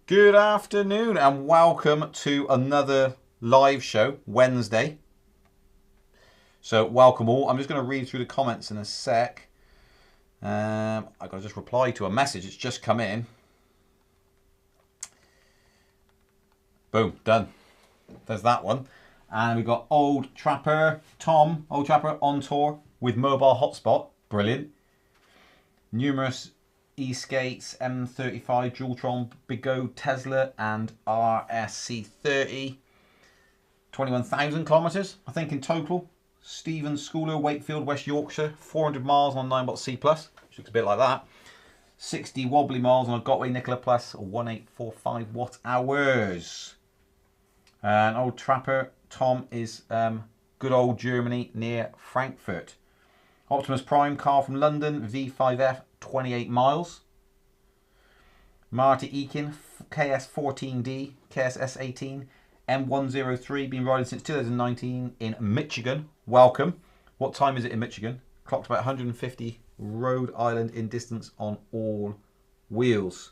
Good afternoon and welcome to another live show, Wednesday. So welcome all. I'm just going to read through the comments in a sec. I've got to just reply to a message. It's just come in. Boom, done. There's that one. And we've got Old Trapper, Tom, Old Trapper on tour with mobile hotspot. Brilliant. Numerous E-Skates, M35, Dualtron, Big Go, Tesla, and RSC30. 21,000 kilometres, I think, in total. Stephen Schooler, Wakefield, West Yorkshire. 400 miles on 9-volt C+, which looks a bit like that. 60 wobbly miles on a Gotway Nicola Plus, 1845 watt hours. And Old Trapper, Tom, is good old Germany near Frankfurt. Optimus Prime car from London, V5F, 28 miles. Marty Eakin, KS14D, KSS18, M103, been riding since 2019 in Michigan. Welcome. What time is it in Michigan? Clocked about 150 Rhode Island in distance on all wheels.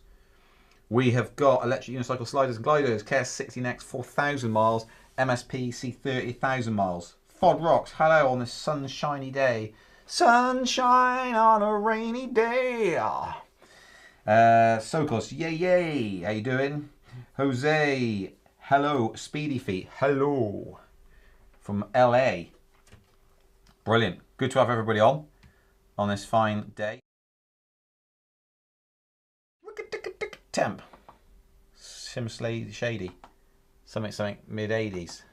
We have got electric unicycle sliders and gliders, KS16X, 4,000 miles, MSP C30, 1,000 miles. Fod Rocks, hello on this sunshiny day. Sunshine on a rainy day. Sokos, yay yay. How you doing? Jose, hello. Speedy Feet, hello. From LA. Brilliant. Good to have everybody on this fine day. Temp. Sim Shady. Something mid 80s.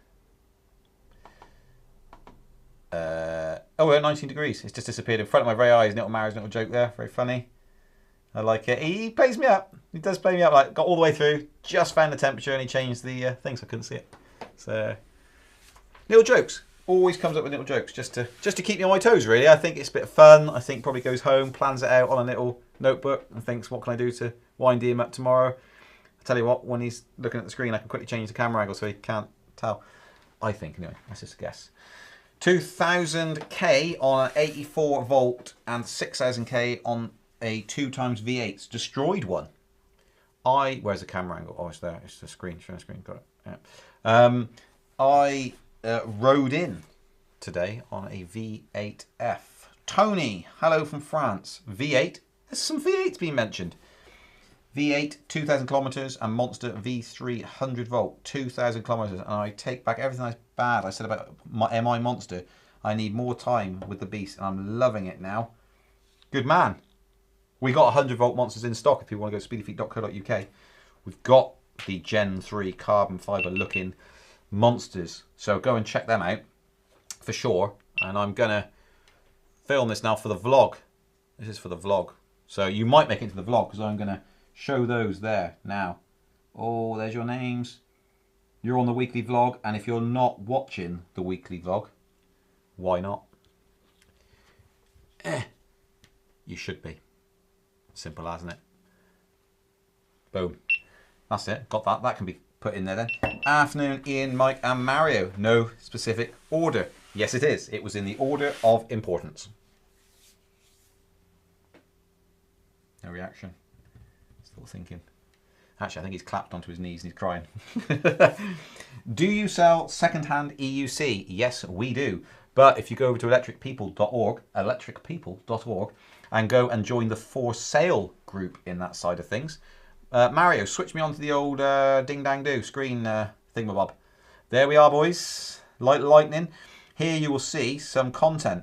Oh, we're at 19 degrees. It's just disappeared in front of my very eyes. Little Mary's little joke there. Very funny. I like it. He plays me up. He does play me up. Like, got all the way through. Just found the temperature and he changed the thing so I couldn't see it. So, little jokes. Always comes up with little jokes just to keep me on my toes, really. I think it's a bit of fun. I think probably goes home, plans it out on a little notebook and thinks, what can I do to wind him up tomorrow? I tell you what, when he's looking at the screen, I can quickly change the camera angle so he can't tell. I think, anyway. That's just a guess. 2,000k on an 84 volt and 6,000k on a 2x V8. Destroyed one. Where's the camera angle? Oh, it's there. It's the screen. Showing screen. Got it. Yeah. I rode in today on a V8F. Tony, hello from France. V8. There's some V8s being mentioned. V8, 2,000 kilometers, and Monster V3 100 volt, 2,000 kilometers. And I take back everything that's bad I said about my MI Monster. I need more time with the beast, and I'm loving it now. Good man. We got 100 volt monsters in stock if you want to go to speedyfeet.co.uk. We've got the Gen 3 carbon fiber looking monsters. So go and check them out for sure. And I'm going to film this now for the vlog. This is for the vlog. So you might make it to the vlog because I'm going to show those there now. Oh, there's your names. You're on the weekly vlog, and if you're not watching the weekly vlog, why not? You should be. Simple as, isn't it? Boom. That's it. Got that. That can be put in there then. Afternoon, Ian, Mike, and Mario. No specific order. Yes, it is. It was in the order of importance. No reaction. Still thinking. Actually, I think he's clapped onto his knees and he's crying. Do you sell second-hand EUC? Yes, we do. But if you go over to electricpeople.org, and go and join the for sale group in that side of things. Mario, switch me onto the old ding-dang-do screen thingamabob. There we are, boys. Lightning. Here you will see some content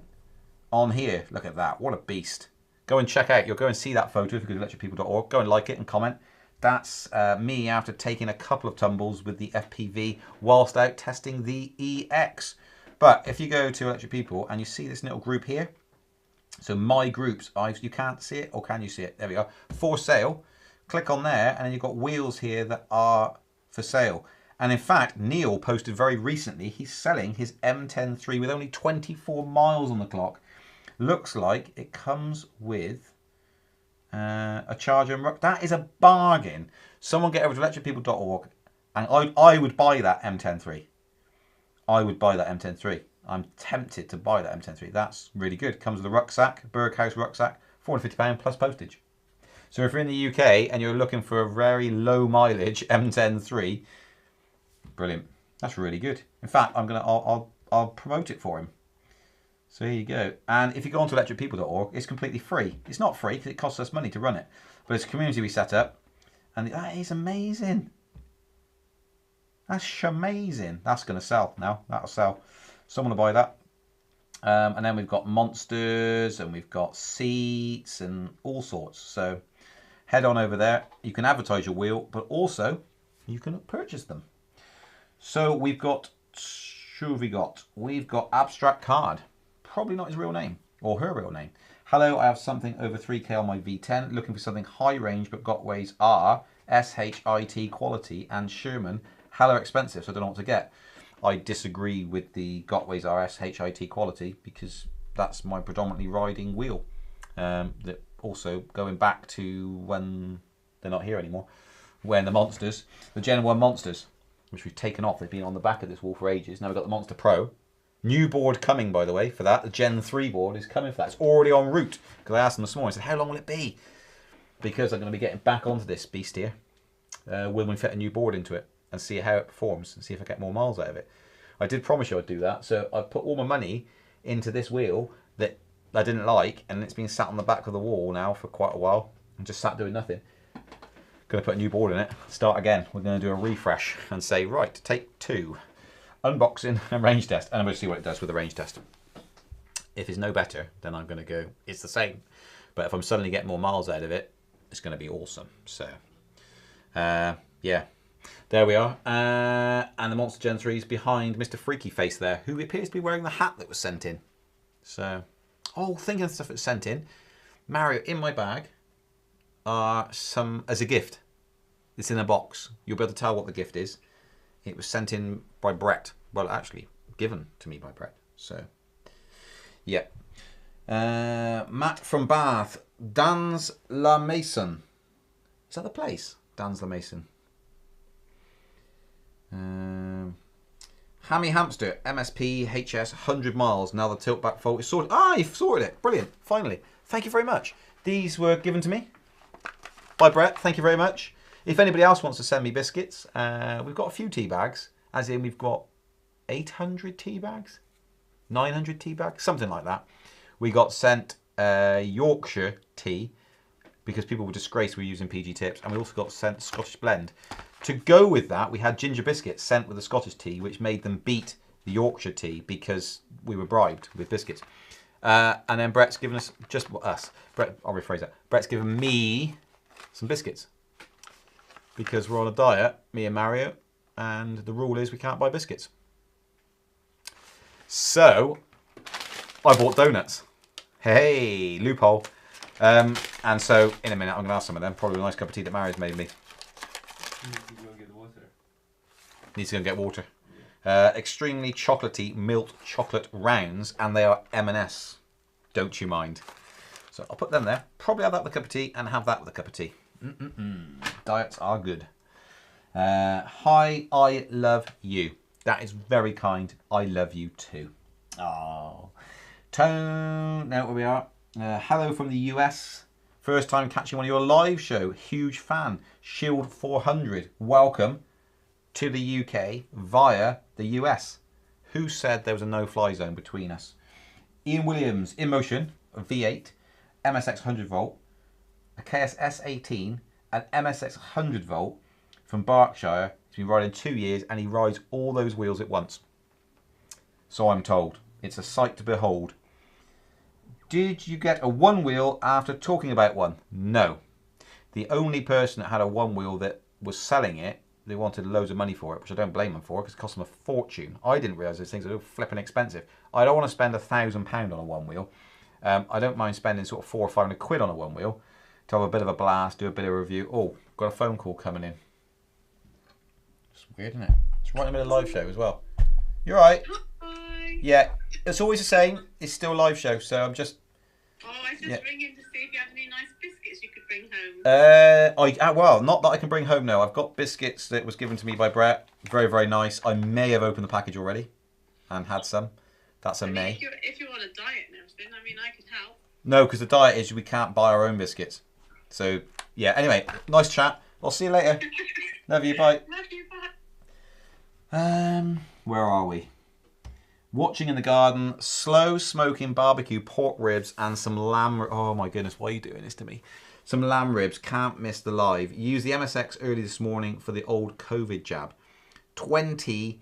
on here. Look at that. What a beast. Go and check out. You'll go and see that photo if you go to electricpeople.org. Go and like it and comment. That's me after taking a couple of tumbles with the FPV whilst out testing the EX. But if you go to Electric People and you see this little group here, so my groups, you can't see it, or can you see it? There we go. For sale. Click on there, and then you've got wheels here that are for sale. And in fact, Neil posted very recently, he's selling his M103 with only 24 miles on the clock. Looks like it comes with a charger and that is a bargain. Someone get over to electricpeople.org, and I would buy that M103. I would buy that M103. I'm tempted to buy that M103. That's really good. Comes with a rucksack, Berghaus rucksack, £450 plus postage. So if you're in the UK and you're looking for a very low mileage M103, brilliant. That's really good. In fact, I'll promote it for him. So here you go. And if you go onto electricpeople.org, it's completely free. It's not free because it costs us money to run it, but it's a community we set up, and that is amazing. That's amazing. That's going to sell now. That'll sell. Someone will buy that. And then we've got monsters, and we've got seats, and all sorts. So head on over there. You can advertise your wheel, but also you can purchase them. So we've got, who have we got? We've got Abstract Card. Probably not his real name, or her real name. Hello, I have something over 3K on my V10, looking for something high range, but Gotways are SHIT quality, and Sherman, hella expensive, so I don't know what to get. I disagree with the Gotways are SHIT quality, because that's my predominantly riding wheel. That also, going back to when they're not here anymore, when the Monsters, the Gen 1 Monsters, which we've taken off, they've been on the back of this wall for ages. Now we've got the Monster Pro. New board coming, by the way, for that. The Gen 3 board is coming for that. It's already en route. Because I asked them this morning, I said, how long will it be? Because I'm going to be getting back onto this beast here. When we fit a new board into it and see how it performs and see if I get more miles out of it. I did promise you I'd do that. So I put all my money into this wheel that I didn't like, and it's been sat on the back of the wall now for quite a while and just sat doing nothing. Going to put a new board in it, start again. We're going to do a refresh and say, right, take 2. Unboxing and range test, and I'm going to see what it does with the range test. If it's no better, then I'm going to go, it's the same. But if I'm suddenly getting more miles out of it, it's going to be awesome. So, yeah, there we are. And the Monster Gen 3 is behind Mr. Freaky Face there, who appears to be wearing the hat that was sent in. So, oh, thinking of stuff that's sent in, Mario, in my bag are some, as a gift. It's in a box. You'll be able to tell what the gift is. It was sent in by Brett. Well, actually, given to me by Brett. So, yeah. Matt from Bath. Dans La Maison. Is that the place? Dans La Maison. Hammy Hamster. MSP HS 100 miles. Now the tilt back fault is sorted. Ah, you've sorted it. Brilliant. Finally. Thank you very much. These were given to me by Brett. Thank you very much. If anybody else wants to send me biscuits, we've got a few tea bags, as in we've got 800 tea bags, 900 tea bags, something like that. We got sent Yorkshire tea because people were disgraced we were using PG tips, and we also got sent Scottish blend. To go with that, we had ginger biscuits sent with the Scottish tea, which made them beat the Yorkshire tea because we were bribed with biscuits. And then Brett's given us, just us, Brett, I'll rephrase that, Brett's given me some biscuits. Because we're on a diet, me and Mario, and the rule is we can't buy biscuits. So, I bought donuts. Hey, loophole. And so, in a minute, I'm going to have some of them. Probably a nice cup of tea that Mario's made me. Needs to go get water. Needs to go and get water. Yeah. Extremely chocolatey milk chocolate rounds, and they are M&S. Don't you mind. So, I'll put them there. Probably have that with a cup of tea, and have that with a cup of tea. Diets are good. Hi, I love you. That is very kind. I love you too. Oh, Tone. Now where we are. Hello from the US. First time catching one of your live show. Huge fan. Shield 400. Welcome to the UK via the US. Who said there was a no-fly zone between us? Ian Williams. In Motion. V8. MSX 100 volt. A KSS 18 and MSX 100 volt from Berkshire. He's been riding 2 years and he rides all those wheels at once. So I'm told. It's a sight to behold. Did you get a one wheel after talking about one? No. The only person that had a one wheel that was selling it, they wanted loads of money for it, which I don't blame them for because it cost them a fortune. I didn't realise those things are flipping expensive. I don't want to spend £1,000 on a one wheel. I don't mind spending sort of 400 or 500 quid on a one wheel to have a bit of a blast, do a bit of review. Oh, got a phone call coming in. It's weird, isn't it? It's right in the middle of the live show as well. You're right. Hi. Yeah, it's always the same. It's still a live show, so I'm just. Oh, I was just ringing to see if you had any nice biscuits you could bring home. Well, not that I can bring home now. I've got biscuits that was given to me by Brett. Very, very nice. I may have opened the package already and had some. That's a may. If you're on a diet and everything, I mean, I could help. No, because the diet is we can't buy our own biscuits. So Yeah, anyway, nice chat. I'll see you later. Love you, bye. Love you, bye. Where are we? Watching in the garden, slow smoking barbecue pork ribs and some lamb. Oh my goodness, why are you doing this to me? Some lamb ribs, can't miss the live. Use the MSX early this morning for the old COVID jab. 20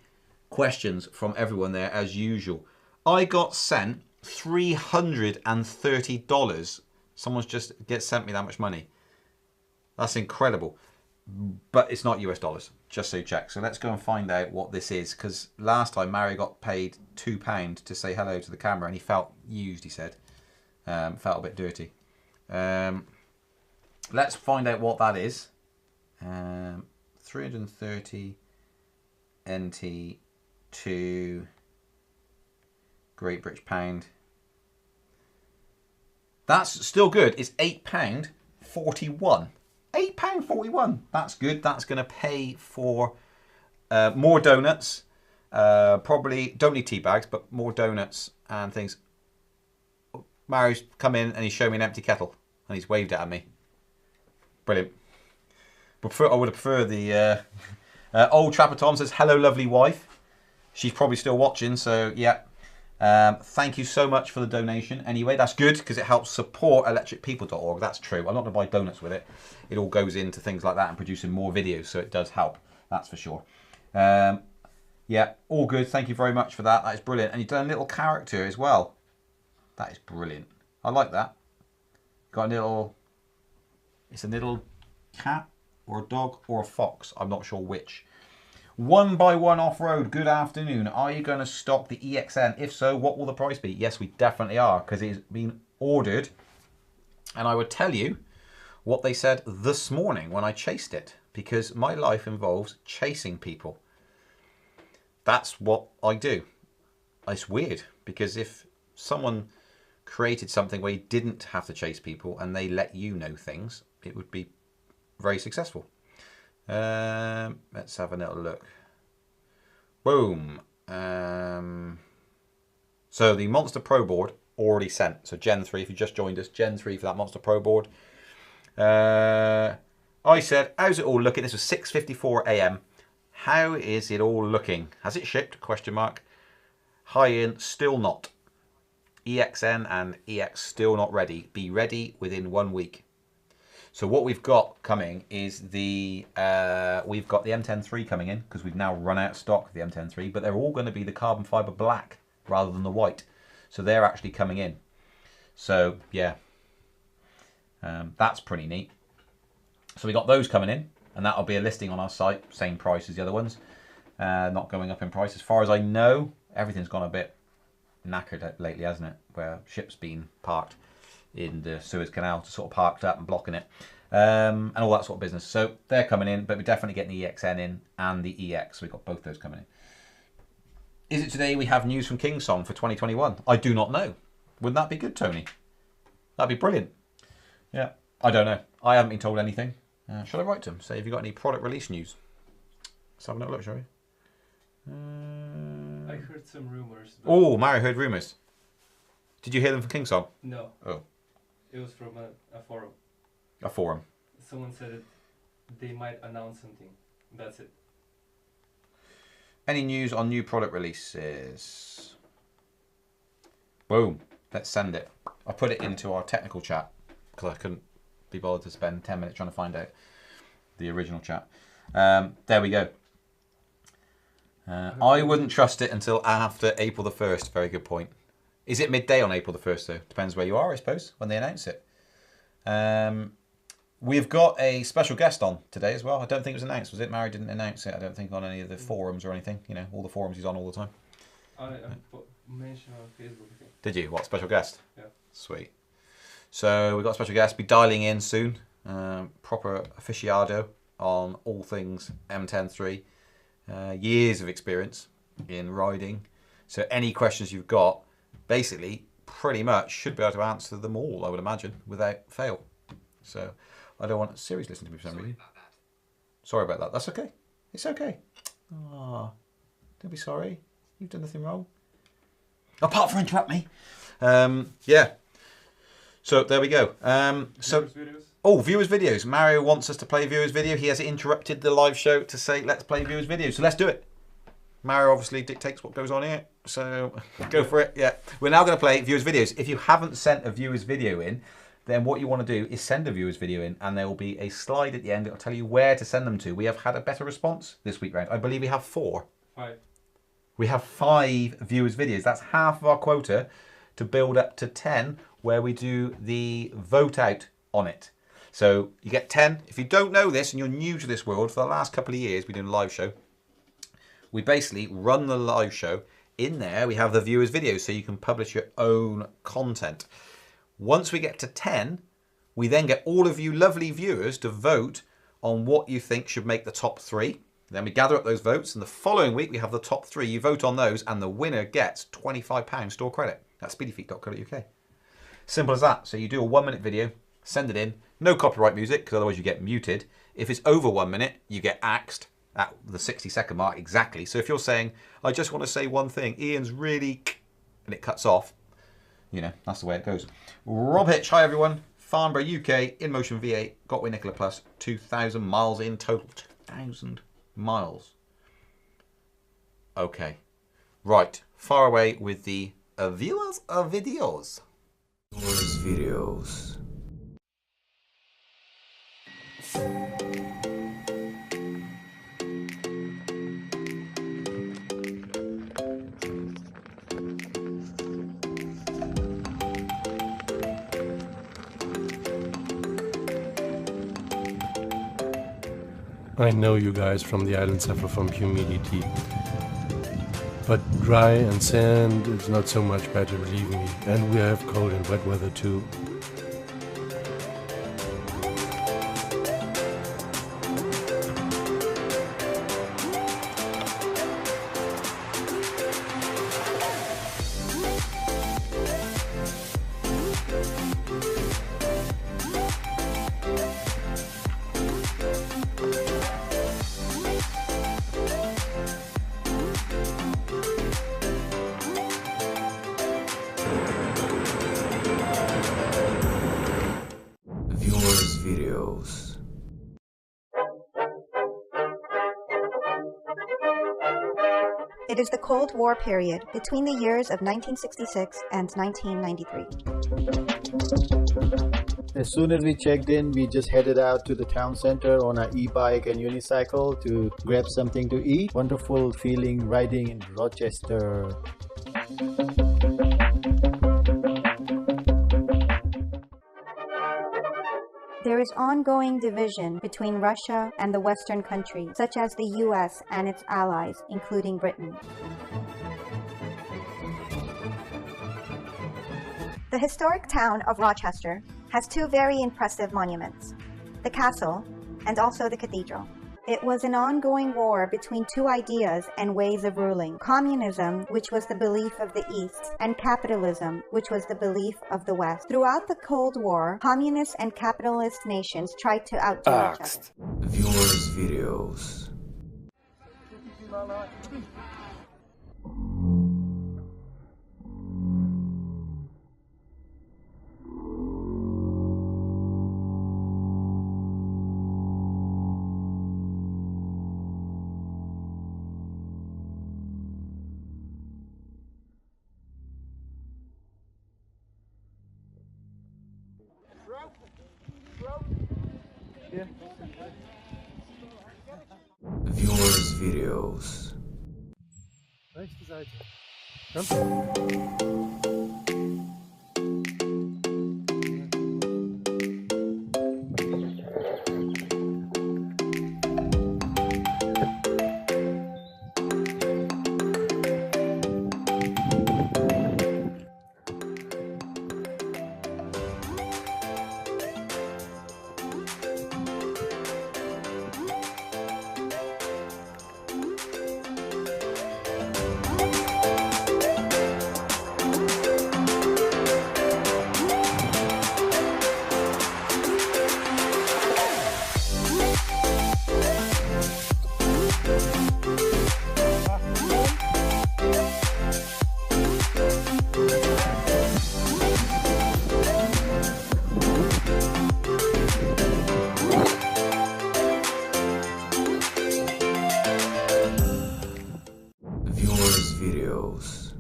questions from everyone there as usual. I got sent $330. Someone's just sent me that much money. That's incredible. But it's not US dollars, just so you check. So let's go and find out what this is, because last time Mario got paid £2 to say hello to the camera and he felt used, he said. Felt a bit dirty. Let's find out what that is. 330 NT to Great British Pound. That's still good. It's £8.41. £8.41. That's good. That's going to pay for more donuts. Probably don't need tea bags, but more donuts and things. Mario's come in and he's shown me an empty kettle and he's waved it at me. Brilliant. But I would have preferred the old Trapper Tom says, hello, lovely wife. She's probably still watching, so yeah. Thank you so much for the donation. Anyway, that's good because it helps support electricpeople.org. That's true. I'm not going to buy donuts with it. It all goes into things like that and producing more videos, so it does help. That's for sure. Yeah, all good. Thank you very much for that. That is brilliant. And you've done a little character as well. That is brilliant. I like that. Got a little... It's a little cat or a dog or a fox. I'm not sure which. 1x1 off-road, good afternoon. Are you going to stock the EXN? If so, what will the price be? Yes, we definitely are, because it's been ordered. And I would tell you what they said this morning when I chased it, because my life involves chasing people. That's what I do. It's weird, because if someone created something where you didn't have to chase people and they let you know things, it would be very successful. Let's have a little look. Boom. So the Monster Pro board already sent. So Gen 3, if you just joined us, Gen 3 for that Monster Pro board. I said, how's it all looking? This was 6:54 AM. How is it all looking? Has it shipped? Question mark. High-end, still not. EXN and EX still not ready. Be ready within 1 week. So what we've got coming is we've got the M103 coming in, because we've now run out of stock of the M103, but they're all going to be the carbon fiber black rather than the white. So they're actually coming in. So yeah, that's pretty neat. So we got those coming in, and that'll be a listing on our site, same price as the other ones, not going up in price. As far as I know, everything's gone a bit knackered lately, hasn't it? Where ships been parked in the Suez Canal, to sort of parked up and blocking it, and all that sort of business. So they're coming in, but we're definitely getting the EXN in and the EX. So we've got both those coming in. Is it today we have news from King Song for 2021? I do not know. Wouldn't that be good, Tony? That'd be brilliant. Yeah, I don't know. I haven't been told anything. Should I write to him? Say, have you got any product release news? Let's have a little look, shall we? I heard some rumors. Oh, Mario heard rumours. Did you hear them from King Song? No. Oh. It was from a forum. A forum. Someone said that they might announce something. That's it. Any news on new product releases? Boom. Let's send it. I put it into our technical chat because I couldn't be bothered to spend 10 minutes trying to find out the original chat. There we go. I wouldn't trust it until after April the 1st. Very good point. Is it midday on April the 1st though? Depends where you are, I suppose, when they announce it. We've got a special guest on today as well. I don't think it was announced, was it? Mary didn't announce it, I don't think, on any of the forums or anything. You know, all the forums he's on all the time. I mentioned on Facebook, I think. Did you? What, special guest? Yeah. Sweet. So we've got a special guest. Be dialing in soon. Proper aficionado on all things M103. Years of experience in riding. So any questions you've got, basically, pretty much should be able to answer them all, I would imagine, without fail. So I don't want Siri's listening to me for some reason. Sorry about that. That's okay. It's okay. Ah, don't be sorry. You've done nothing wrong. Apart from interrupt me. Yeah. So there we go. So Videos? Oh, viewers' videos. Mario wants us to play viewers' video. He has interrupted the live show to say, let's play viewers' video. So let's do it. Mario obviously dictates what goes on here. So go for it. Yeah. We're now going to play viewers' videos. If you haven't sent a viewers' video in, then what you want to do is send a viewers' video in, and there will be a slide at the end that will tell you where to send them to. We have had a better response this week round. I believe we have 4. 5. We have 5 viewers' videos. That's half of our quota to build up to 10, where we do the vote out on it. So you get 10. If you don't know this and you're new to this world, for the last couple of years we did a live show. We basically run the live show. In there we have the viewers' videos, so you can publish your own content. Once we get to 10, we then get all of you lovely viewers to vote on what you think should make the top 3. Then we gather up those votes, and the following week we have the top 3. You vote on those, and the winner gets £25 store credit at speedyfeet.co.uk. Simple as that. So you do a 1-minute video, send it in. No copyright music, because otherwise you get muted. If it's over 1 minute, you get axed at the 60-second mark exactly. So if you're saying, I just want to say one thing, Ian's really, and it cuts off, you know, that's the way it goes. Rob Hitch, hi everyone. Farnborough, UK, InMotion V8, Gotway Nicola Plus, 2,000 miles in total. 2,000 miles. Okay. Right, far away with the viewers of videos. Viewers videos. I know you guys from the island suffer from humidity, but dry and sand is not so much better, believe me, and we have cold and wet weather too. Videos. It is the Cold War period between the years of 1966 and 1993. As soon as we checked in, we just headed out to the town center on our e-bike and unicycle to grab something to eat. Wonderful feeling riding in Rochester. There is ongoing division between Russia and the Western countries, such as the US and its allies, including Britain. The historic town of Rochester has 2 very impressive monuments, the castle and also the cathedral. It was an ongoing war between 2 ideas and ways of ruling: communism, which was the belief of the East, and capitalism, which was the belief of the West. Throughout the Cold War, communist and capitalist nations tried to outdo each other. Viewers videos. Viewers videos. Rechte Seite. Komm. videos.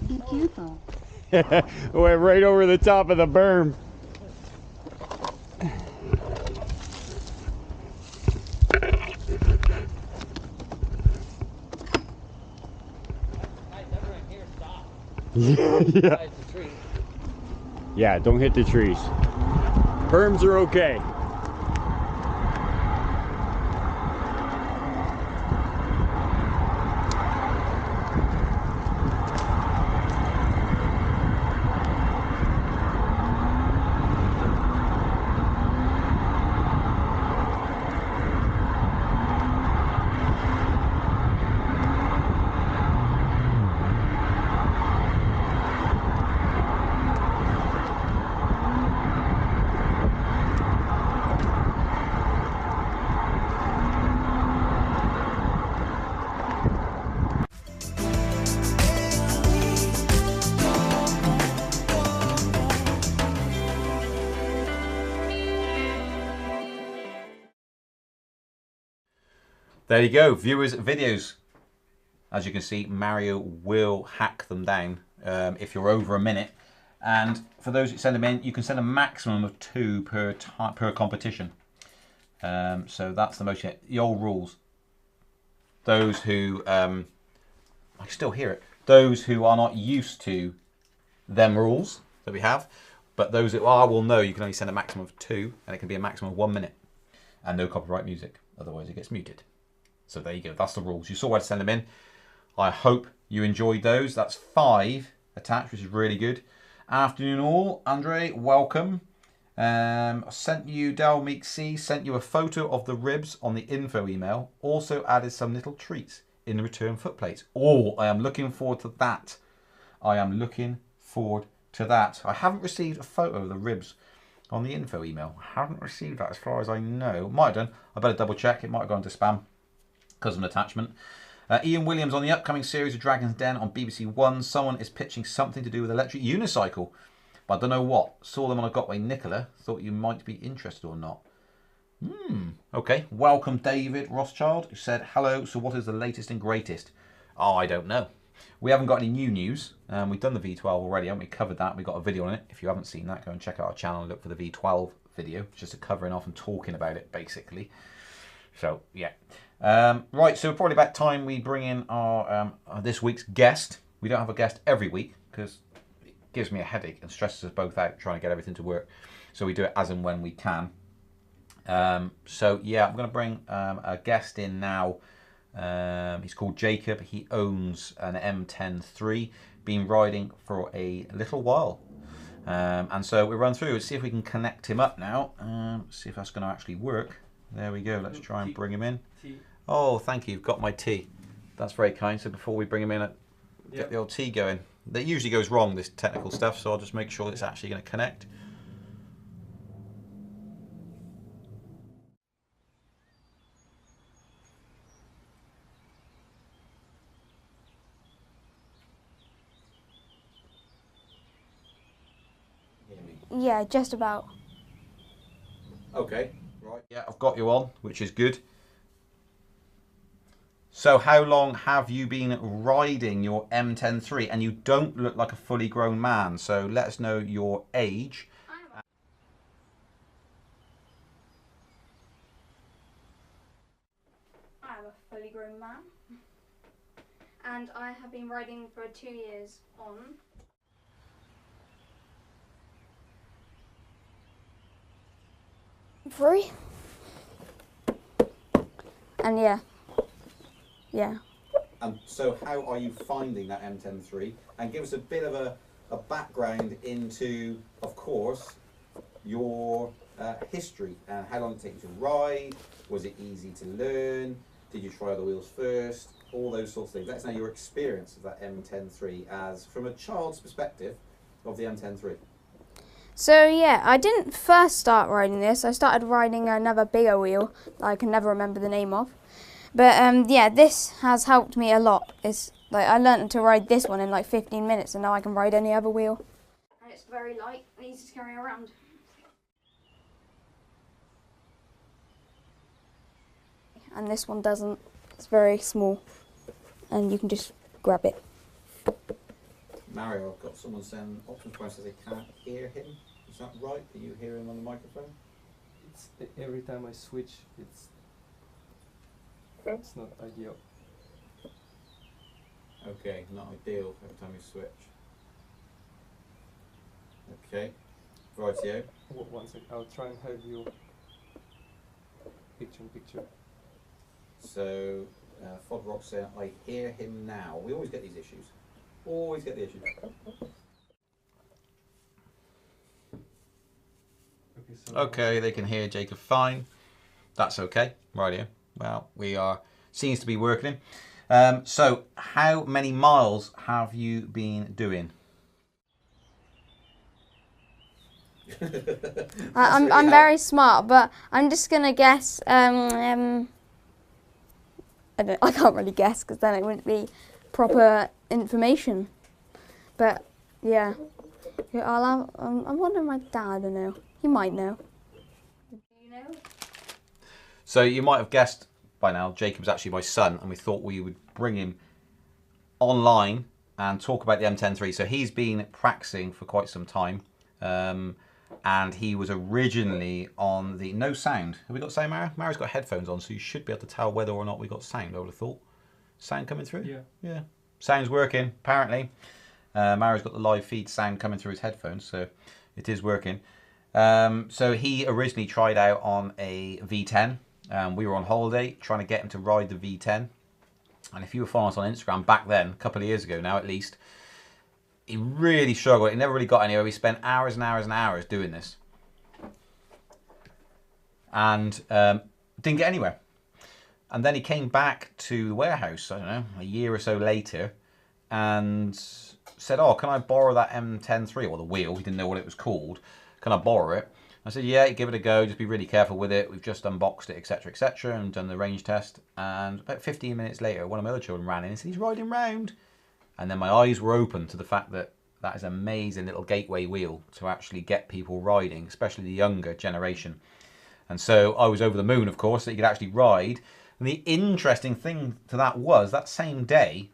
Be careful. Went right over the top of the berm. Yeah. Yeah, don't hit the trees. Berms are okay. There you go, viewers' videos. As you can see, Mario will hack them down if you're over a minute. And for those who send them in, you can send a maximum of 2 per competition. So that's the most. The old rules. Those who, I can still hear it. Those who are not used to them rules that we have, but those who are will know you can only send a maximum of 2, and it can be a maximum of 1 minute, and no copyright music. Otherwise, it gets muted. So there you go. That's the rules. You saw where to send them in. I hope you enjoyed those. That's 5 attached, which is really good. Afternoon all. Andre, welcome. Sent you, Del Meek C, sent you a photo of the ribs on the info email. Also added some little treats in the return footplates. Oh, I am looking forward to that. I am looking forward to that. I haven't received a photo of the ribs on the info email. I haven't received that as far as I know. Might have done. I better double check. It might have gone to spam because of an attachment. Ian Williams, on the upcoming series of Dragon's Den on BBC One, someone is pitching something to do with electric unicycle, but I don't know what. Saw them on a Gotway Nicola, thought you might be interested or not. Okay, welcome David Rothschild, who said, hello, so what is the latest and greatest? Oh, I don't know. We haven't got any new news. We've done the V12 already, haven't we? Covered that. We've got a video on it. If you haven't seen that, go and check out our channel and look for the V12 video. It's just a covering off and talking about it, basically. So, yeah. Right, so probably about time we bring in our this week's guest. We don't have a guest every week because it gives me a headache and stresses us both out trying to get everything to work. So we do it as and when we can. So yeah, I'm going to bring a guest in now. He's called Jacob. He owns an M10 III, been riding for a little while. And so we'll run through and see if we can connect him up now. See if that's going to actually work. There we go. Let's try and bring him in. Oh, thank you. You've got my tea. That's very kind. So before we bring him in, get the old tea going. That usually goes wrong, this technical stuff, so I'll just make sure it's actually going to connect. Yeah, just about. Okay, right. Yeah, I've got you on, which is good. So how long have you been riding your M10 III? And you don't look like a fully grown man, so let us know your age. I'm a fully grown man. And I have been riding for 2 years on. Three. And yeah. And so how are you finding that M10 III? And give us a bit of a background into, of course, your history and how long it takes you to ride. Was it easy to learn? Did you try other wheels first? All those sorts of things. Let's know your experience of that M10 III as from a child's perspective of the M10 III. So yeah, I didn't first start riding this. I started riding another bigger wheel that I can never remember the name of. But yeah, this has helped me a lot. It's like I learned to ride this one in like 15 minutes, and now I can ride any other wheel. And it's very light and easy to carry around. And this one doesn't. It's very small, and you can just grab it. Mario, I've got someone saying Optimus Prime says they can't hear him. Is that right? Can you hear him on the microphone? It's every time I switch, it's not ideal. Okay, not ideal every time you switch. Okay, rightio. One sec, I'll try and have you picture in picture. So, Fodrock saying, I hear him now. We always get these issues. Always get the issues. Okay, they can hear Jacob fine. That's okay. Rightio. Well, we are, seems to be working. So, how many miles have you been doing? I'm very smart, but I'm just gonna guess. I can't really guess because then it wouldn't be proper information. But yeah, I'm wondering my dad. I know he might know. Do you know? So you might have guessed by now, Jacob's actually my son, and we thought we would bring him online and talk about the M103. So he's been practicing for quite some time. And he was originally on the no sound. Have we got sound, Mara? Mara's got headphones on, so you should be able to tell whether or not we got sound, I would have thought. Sound coming through? Yeah. Yeah. Sound's working, apparently. Mara's got the live feed sound coming through his headphones, so it is working. So he originally tried out on a V10. We were on holiday trying to get him to ride the V10. And if you were following us on Instagram back then, a couple of years ago now at least, he really struggled. He never really got anywhere. We spent hours and hours and hours doing this. And didn't get anywhere. And then he came back to the warehouse, I don't know, a year or so later, and said, oh, can I borrow that M103, or the wheel? He didn't know what it was called. Can I borrow it? I said, yeah, give it a go. Just be really careful with it. We've just unboxed it, etc., and done the range test. And about 15 minutes later, one of my other children ran in and said, he's riding round. And then my eyes were open to the fact that that is an amazing little gateway wheel to actually get people riding, especially the younger generation. And so I was over the moon, of course, that you could actually ride. And the interesting thing to that was, that same day,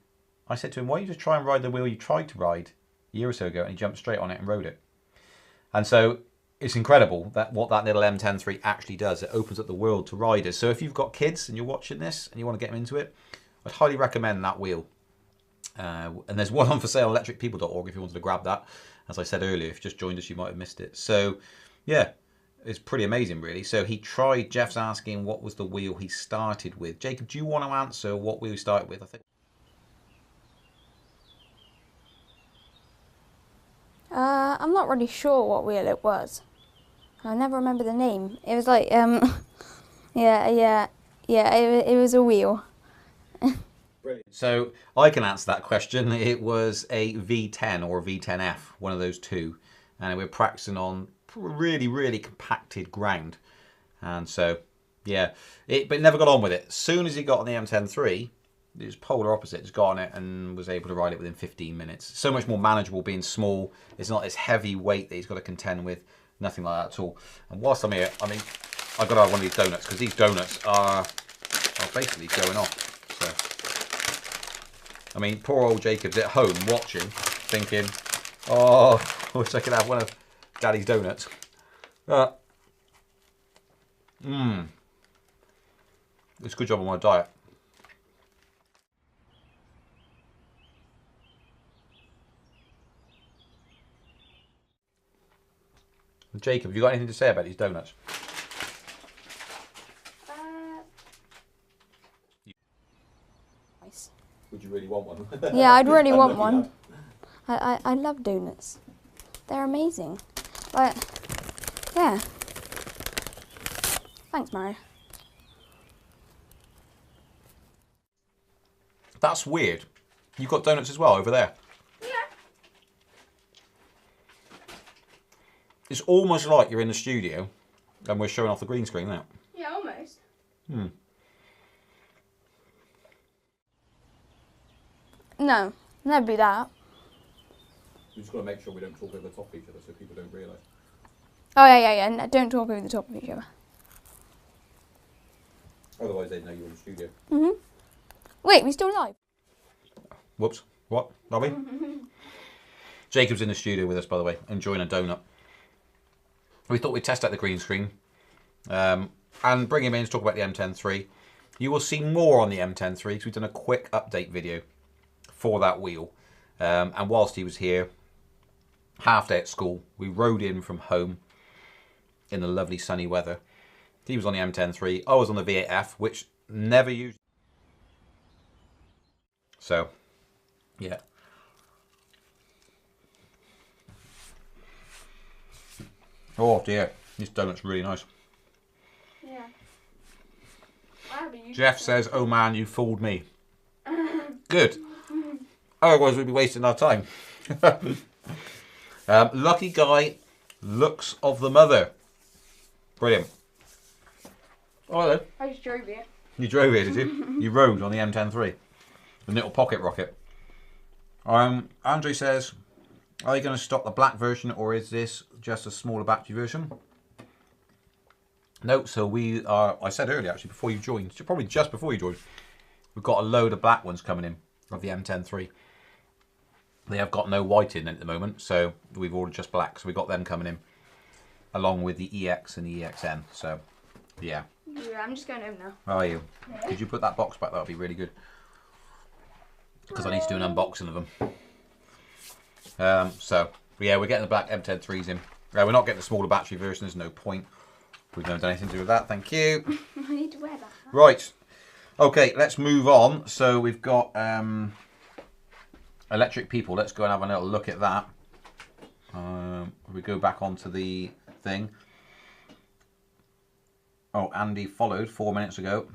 I said to him, why don't you just try and ride the wheel you tried to ride a year or so ago? And he jumped straight on it and rode it. And so it's incredible that what that little M103 actually does. It opens up the world to riders. So if you've got kids and you're watching this and you want to get them into it, I'd highly recommend that wheel. And there's one on for sale, electricpeople.org, if you wanted to grab that. As I said earlier, if you just joined us, you might have missed it. So, yeah, it's pretty amazing, really. So he tried, Jeff's asking what was the wheel he started with. Jacob, do you want to answer what wheel he started with? I think. I'm not really sure what wheel it was. I never remember the name. It was like, yeah, it was a wheel. Brilliant. So I can answer that question. It was a V10 or a V10F, one of those two. And we're practicing on really, really compacted ground. And so, yeah, but it never got on with it. As soon as he got on the M103, it was polar opposite. Just got on it and was able to ride it within 15 minutes. So much more manageable being small. It's not this heavy weight that he's got to contend with. Nothing like that at all. And whilst I'm here, I mean, I've got to have one of these donuts because these donuts are basically going off. So, I mean, poor old Jacob's at home watching, thinking, oh, I wish I could have one of Daddy's donuts. It's a good job on my diet. Jacob, have you got anything to say about these donuts? Nice. Would you really want one? Yeah, I'd really want one. I love donuts. They're amazing. But, yeah. Thanks, Mario. That's weird. You've got donuts as well over there. Yeah. It's almost like you're in the studio and we're showing off the green screen now. Yeah, almost. No, never be that. We've just got to make sure we don't talk over the top of each other so people don't realise. Oh, yeah. No, don't talk over the top of each other. Otherwise they'd know you're in the studio. Wait, we still live? Whoops. What? Are we? Jacob's in the studio with us, by the way, enjoying a donut. We thought we'd test out the green screen and bring him in to talk about the M10-3. You will see more on the M10-3 because we've done a quick update video for that wheel. And whilst he was here, half day at school, we rode in from home in the lovely sunny weather. He was on the M10-3, I was on the V8F, which never used. So, yeah. Oh dear, this donut's really nice. Yeah. Jeff says, oh man, you fooled me. Good. Otherwise we'd be wasting our time. Lucky guy, looks of the mother. Brilliant. Oh, hello. I just drove here. You drove here, did you? You rode on the M10-3. The little pocket rocket. Andre says, are you going to stock the black version or is this just a smaller battery version? No, so we are, I said earlier actually before you joined, probably just before you joined, we've got a load of black ones coming in of the M10-3. They have got no white in at the moment, so we've ordered just black. So we've got them coming in along with the EX and the EXN. So, yeah. Yeah, I'm just going home now. How are you? Yeah. Could you put that box back? That would be really good. Because I need to do an unboxing of them. So, yeah, we're getting the black M10-3s in. We're not getting the smaller battery version. There's no point. We've never done anything to do with that. Thank you. I need to wear that. Right. Okay, let's move on. So we've got electric people. Let's go and have a little look at that. We go back onto the thing. Oh, Andy followed 4 minutes ago.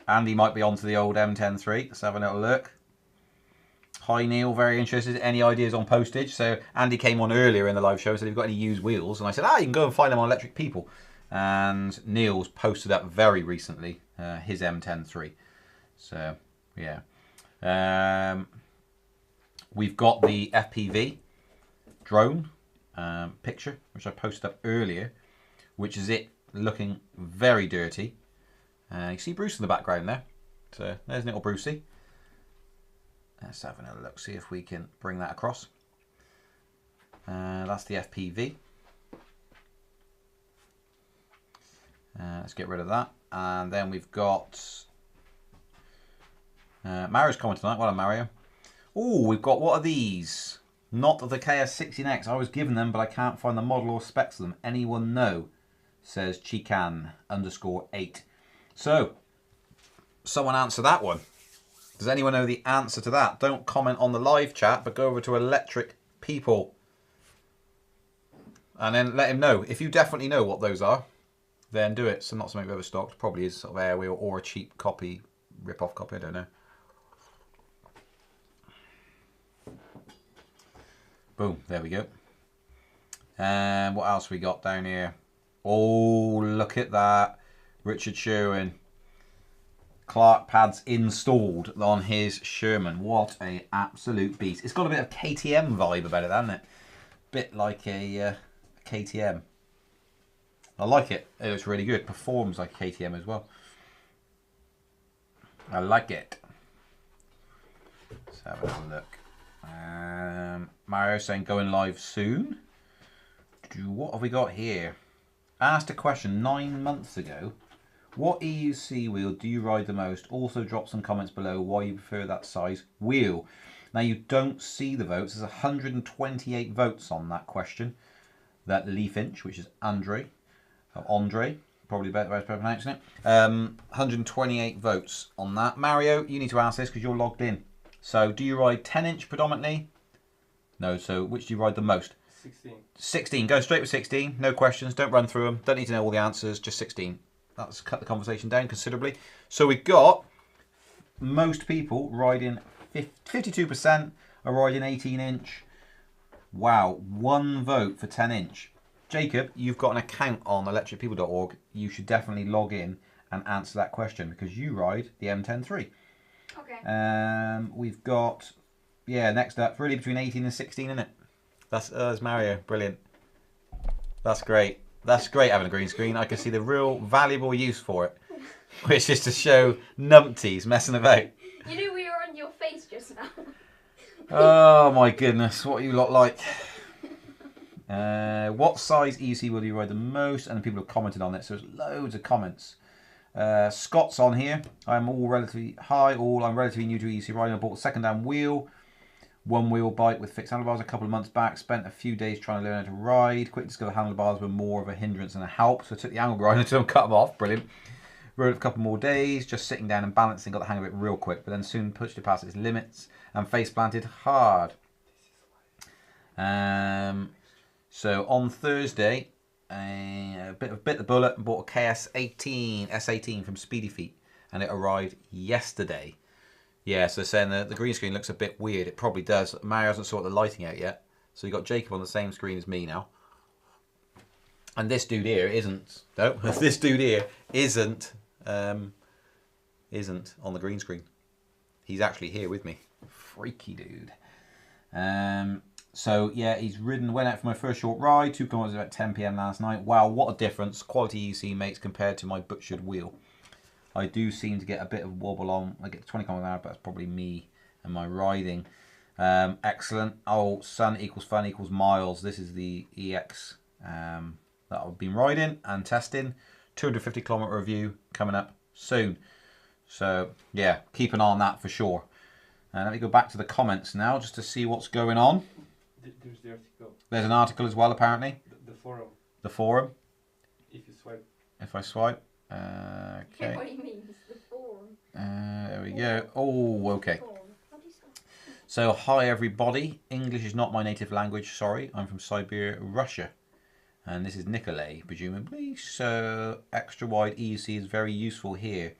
Andy might be onto the old M10-3. Let's have a little look. Hi Neil, very interested. Any ideas on postage? So Andy came on earlier in the live show and said, have you got any used wheels? And I said, you can go and find them on Electric People. And Neil's posted up very recently his M10-3. So, yeah. We've got the FPV drone picture, which I posted up earlier, which is it looking very dirty. You see Bruce in the background there. So there's little Brucey. Let's have another look, see if we can bring that across. That's the FPV. Let's get rid of that. And then we've got Mario's comment tonight. Well done, Mario. Oh, we've got, what are these? Not the KS16X. I was given them, but I can't find the model or specs of them. Anyone know? Says Chican_8. So, someone answer that one. Does anyone know the answer to that? Don't comment on the live chat, but go over to Electric People. And then let him know. If you definitely know what those are, then do it. So not something we've ever stocked. Probably is sort of airwheel or a cheap copy, rip-off copy, I don't know. Boom, there we go. And what else we got down here? Oh, look at that. Richard Sherwin. Clark pads installed on his Sherman. What a absolute beast. It's got a bit of KTM vibe about it, hasn't it? Bit like a KTM. I like it. It looks really good. Performs like a KTM as well. I like it. Let's have a little look. Mario saying going live soon. What have we got here? Asked a question 9 months ago. What EUC wheel do you ride the most? Also drop some comments below why you prefer that size wheel. Now you don't see the votes. There's 128 votes on that question. That Leaf Inch, which is Andre, probably better way of pronouncing it. 128 votes on that. Mario, you need to answer this because you're logged in. So do you ride 10-inch predominantly? No, so which do you ride the most? 16. 16, go straight with 16. No questions, don't run through them. Don't need to know all the answers, just 16. That's cut the conversation down considerably. So we've got most people riding 52% are riding 18-inch. Wow, 1 vote for 10-inch. Jacob, you've got an account on electricpeople.org. You should definitely log in and answer that question because you ride the M10-3. Okay. We've got, next up, really between 18 and 16, isn't it? That's Mario. Brilliant. That's great. That's great having a green screen. I can see the real valuable use for it, which is to show numpties messing about. You know, we were face just now. Oh my goodness, what are you lot like? What size EUC will you ride the most? And people have commented on it, so there's loads of comments. Scott's on here. I'm relatively new to EUC riding. I bought a second-hand wheel, one-wheel bike with fixed handlebars a couple of months back. Spent a few days trying to learn how to ride. Quickly discovered handlebars were more of a hindrance than a help, so I took the angle grinder to them, cut them off. Brilliant. Rode it a couple more days, just sitting down and balancing, got the hang of it real quick, but then soon pushed it past its limits and face planted hard. So on Thursday, bit the bullet and bought a S18 from Speedy Feet, and it arrived yesterday. Yeah, so saying the green screen looks a bit weird. It probably does. Mario hasn't sorted the lighting out yet, so you got Jacob on the same screen as me now. And this dude here isn't. No, this dude here isn't on the green screen. He's actually here with me. Freaky dude. So yeah, he's went out for my first short ride. 2 kilometers about 10 PM last night. Wow, what a difference quality EUC makes compared to my butchered wheel. I do seem to get a bit of wobble on. I get 20 kilometers an hour, but that's probably me and my riding. Excellent. Oh, sun equals fun equals miles. This is the EX that I've been riding and testing. 250 kilometer review coming up soon. So yeah, keep an eye on that for sure. Let me go back to the comments now just to see what's going on. There's the article. There's an article as well, apparently. The forum. The forum. If you swipe. If I swipe. Okay. What do you mean? It's the forum. There we go. Oh, okay. So, hi everybody. English is not my native language. Sorry, I'm from Siberia, Russia. And this is Nikolay, presumably. So, extra wide EUC is very useful here.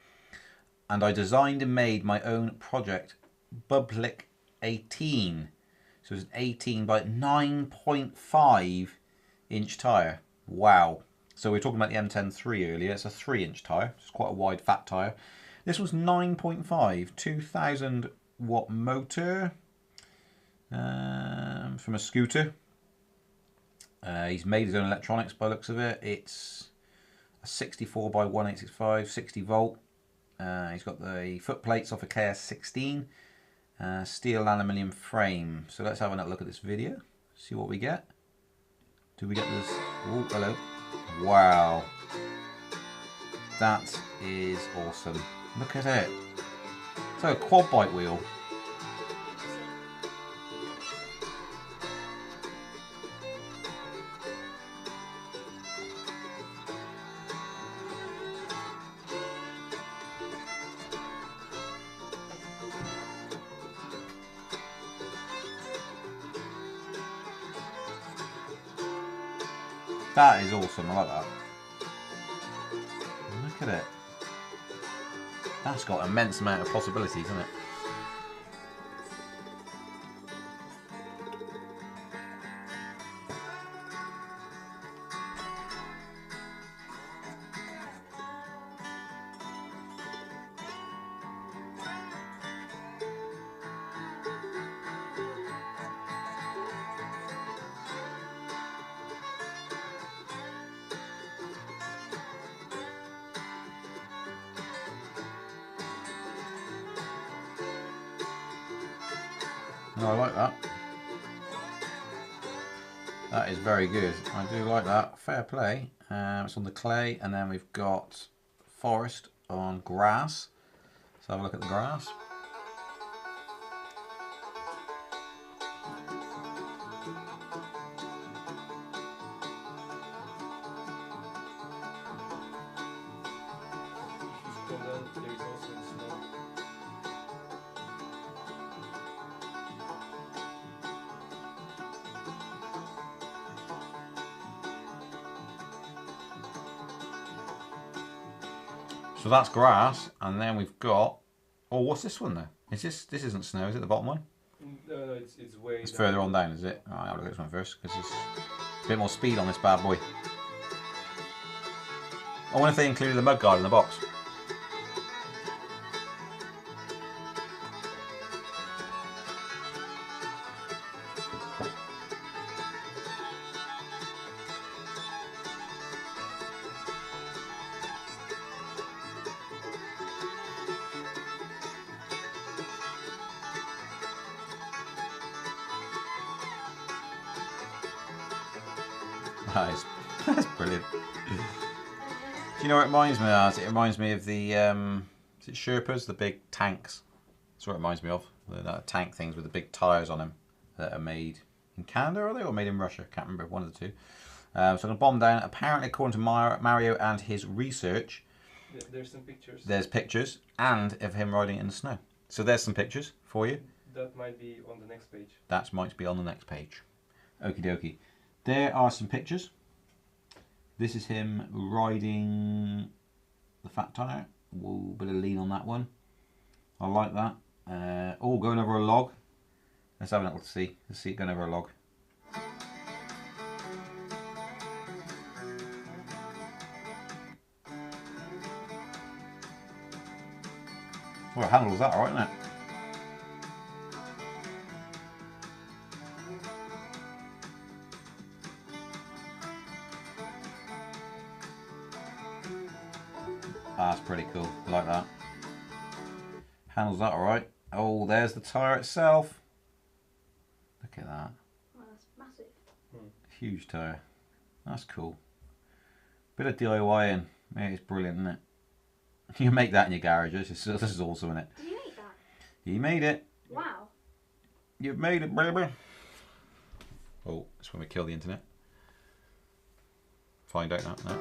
And I designed and made my own project, Public 18. So it's an 18 by 9.5 inch tyre. Wow. So we were talking about the M10-3 earlier. It's a 3-inch tyre. It's quite a wide fat tyre. This was 9.5, 2000 watt motor from a scooter. He's made his own electronics by the looks of it. It's a 64 by 1865, 60 volt. He's got the foot plates off a KS16. Steel aluminium frame. So let's have a look at this video. See what we get. Do we get this? Oh, hello. Wow. That is awesome. Look at it. It's like a quad bike wheel. That is awesome, I like that. Look at it. That's got an immense amount of possibilities, hasn't it? No, I like that. That is very good. I do like that. Fair play. It's on the clay, and then we've got forest on grass. Let's have a look at the grass. So that's grass, and then we've got. Oh, what's this one though? Is this isn't snow? Is it the bottom one? No, it's way. It's further on down, is it? Oh, I'll have a look at this one first because there's a bit more speed on this bad boy. I wonder if they included the mudguard in the box. That's brilliant. Do you know what it reminds me of? It reminds me of the is it Sherpas, the big tanks. That's what it reminds me of. The tank things with the big tyres on them that are made in Canada, are they, or made in Russia? Can't remember, one of the two. So I'm going to bomb down. Apparently, according to Mario and his research, there's some pictures. There's pictures and of him riding in the snow. So there's some pictures for you. That might be on the next page. That might be on the next page. Okie dokie. There are some pictures. This is him riding the fat tyre. Whoa, bit of lean on that one. I like that. Oh, going over a log. Let's have a little see. Let's see it going over a log. Well, it handles that alright, isn't it? That's pretty cool. I like that. Handles that alright. Oh, there's the tyre itself. Look at that. Wow, that's massive. Huge tyre. That's cool. Bit of DIY-ing. Yeah, it's brilliant, isn't it? You can make that in your garage. This is awesome, isn't it? Did you make that? You made it. Wow. You've made it, baby. Oh, that's when we kill the internet. Find out now. No.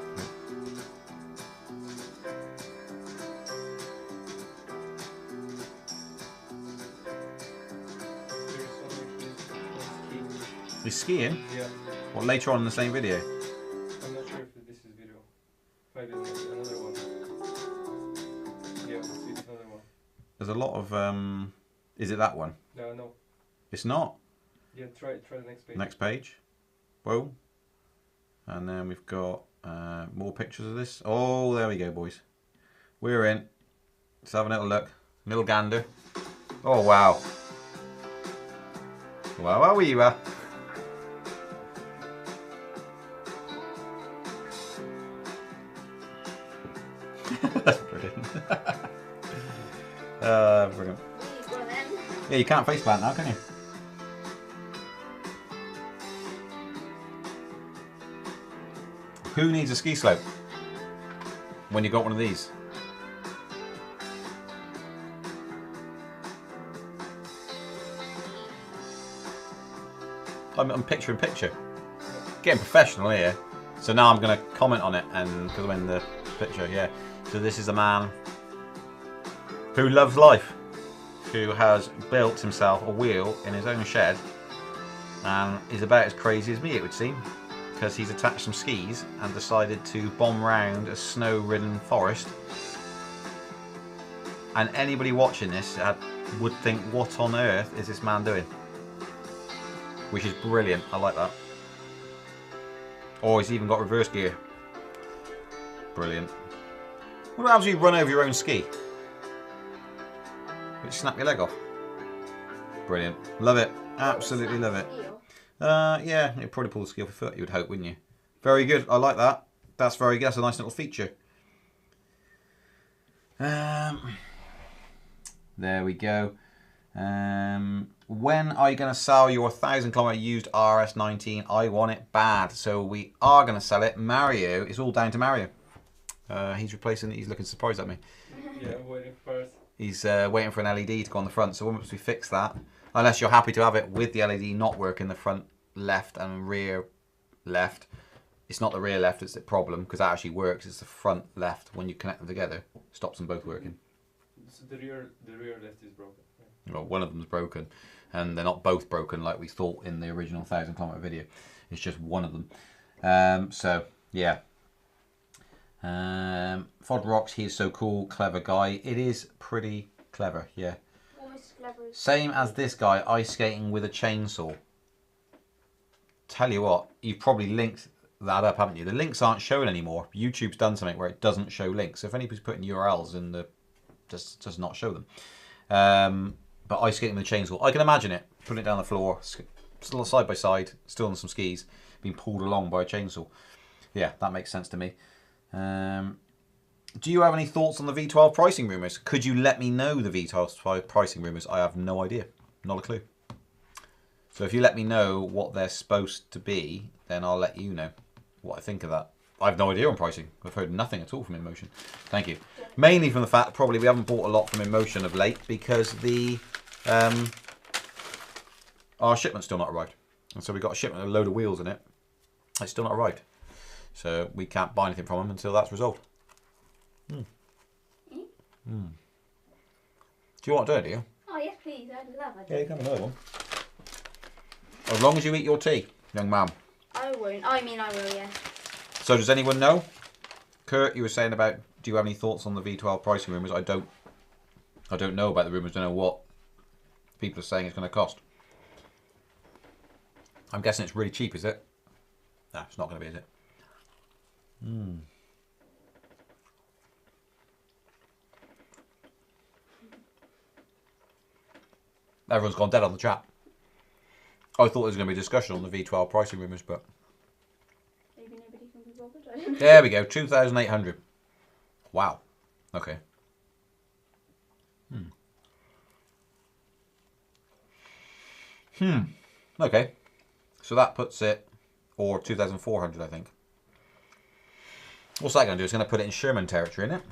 You're skiing? Yeah. Well, later on in the same video? I'm not sure if this is video. Maybe another one. Yeah, let's see another one. There's a lot of, is it that one? No. It's not? Yeah, try the next page. Next page. Whoa. And then we've got more pictures of this. Oh, there we go, boys. We're in. Let's have a little look. Little gander. Oh, wow. Wow, how are you? That's brilliant. Brilliant. Yeah, you can't face plant now, can you? Who needs a ski slope when you got one of these? I'm picture in picture. Getting professional here. So now I'm going to comment on it, and because I'm in the picture, yeah. So this is a man who loves life, who has built himself a wheel in his own shed, and is about as crazy as me, it would seem, because he's attached some skis and decided to bomb round a snow-ridden forest. And anybody watching this would think, what on earth is this man doing? Which is brilliant. I like that. Oh, he's even got reverse gear. Brilliant. What happens if you run over your own ski? You snap your leg off. Brilliant. Love it. Absolutely love it. Yeah, you'd probably pull the ski off your foot, you would hope, wouldn't you? Very good. I like that. That's very good. That's a nice little feature. There we go. When are you going to sell your 1,000km used RS19? I want it bad. So we are going to sell it. Mario, it's all down to Mario. He's replacing it. He's looking surprised at me. Yeah, I'm waiting first. He's waiting for an LED to go on the front. So once we fix that, unless you're happy to have it with the LED not working, the front left and rear left. It's not the rear left, it's the problem, because that actually works. It's the front left. When you connect them together, stops them both working. So the rear left is broken. Right? Well, one of them's broken, and they're not both broken like we thought in the original 1,000km video. It's just one of them. So yeah. Fod Rocks, he's so cool, clever guy. It is pretty clever, yeah. Almost as clever as Same as this guy, ice skating with a chainsaw. Tell you what, you've probably linked that up, haven't you? The links aren't shown anymore. YouTube's done something where it doesn't show links. So if anybody's putting URLs in the, just does not show them. But ice skating with a chainsaw, I can imagine it. Putting it down the floor, still side by side, still on some skis, being pulled along by a chainsaw. Yeah, that makes sense to me. Do you have any thoughts on the V12 pricing rumours? Could you let me know the V12 pricing rumours? I have no idea. Not a clue. So if you let me know what they're supposed to be, then I'll let you know. what I think of that. I have no idea on pricing. I've heard nothing at all from InMotion. Thank you. Mainly from the fact probably we haven't bought a lot from InMotion of late because the our shipment's still not arrived. And so we got a shipment with a load of wheels in it. It's still not arrived. So we can't buy anything from them until that's resolved. Do you want to do it, do you? Oh, yes, please. I'd love it. Yeah, you can have another one. As long as you eat your tea, young man. I won't. I mean, I will, yeah. So does anyone know? Kurt, you were saying about, do you have any thoughts on the V12 pricing rumours? I don't know about the rumours. Don't know what people are saying it's going to cost. I'm guessing it's really cheap, is it? No, it's not going to be, is it? Everyone's gone dead on the chat. I thought there was going to be a discussion on the V12 pricing rumours, but... Maybe nobody can be bothered. There we go, 2,800. Wow. Okay. Okay. So that puts it, or 2,400, I think. What's that going to do? It's going to put it in Sherman territory, isn't it?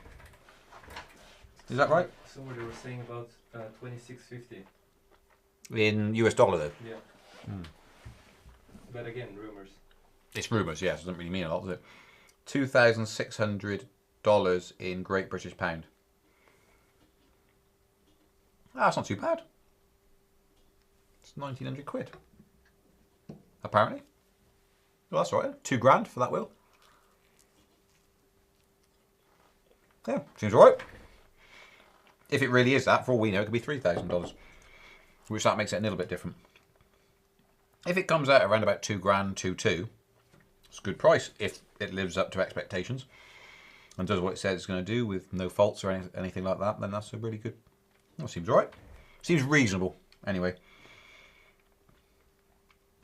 Is that right? Somebody was saying about 2650. In US dollar, though? Yeah. But again, rumours. It's rumours, yes. It doesn't really mean a lot, does it? $2,600 in Great British Pound. Ah, that's not too bad. It's 1,900 quid. Apparently. Well, that's all right. $2,000 for that wheel. Yeah, seems all right. If it really is that, for all we know, it could be $3,000. Which that makes it a little bit different. If it comes out around about $2,000, 2,200, it's a good price if it lives up to expectations and does what it says it's going to do with no faults or anything like that, then that's a really good... That seems all right. Seems reasonable, anyway.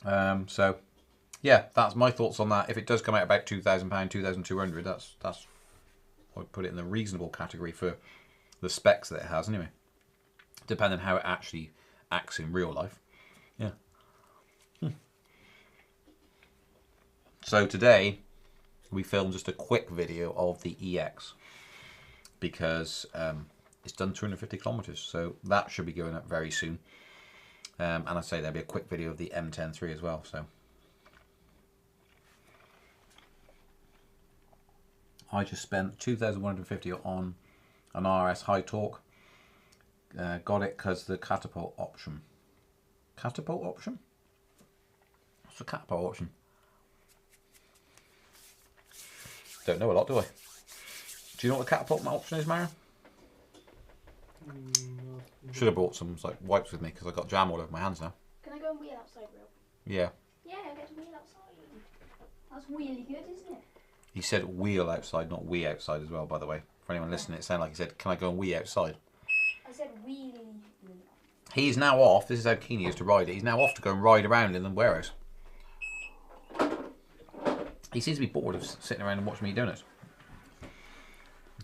So, yeah, that's my thoughts on that. If it does come out about £2,000, 2,200, that's I'd put it in the reasonable category for the specs that it has, anyway. Depending on how it actually acts in real life. Yeah. So today we filmed just a quick video of the EX because it's done 250 kilometers, so that should be going up very soon. And I say there'll be a quick video of the M103 as well. So I just spent 2,150 on an RS high torque. Got it because the catapult option. Catapult option? What's the catapult option? Don't know a lot, do I? Do you know what the catapult option is, Marion? Should have brought some like wipes with me because I've got jam all over my hands now. Can I go and wheel outside, Real? Yeah. Yeah, I get to wheel outside. That's really good, isn't it? He said wheel outside, not wee outside as well, by the way. For anyone listening, it sounded like he said, can I go and wee outside? I said wheelie. He's now off. This is how keen he is to ride it. He's now off to go and ride around in the warehouse. He seems to be bored of sitting around and watching me doing it.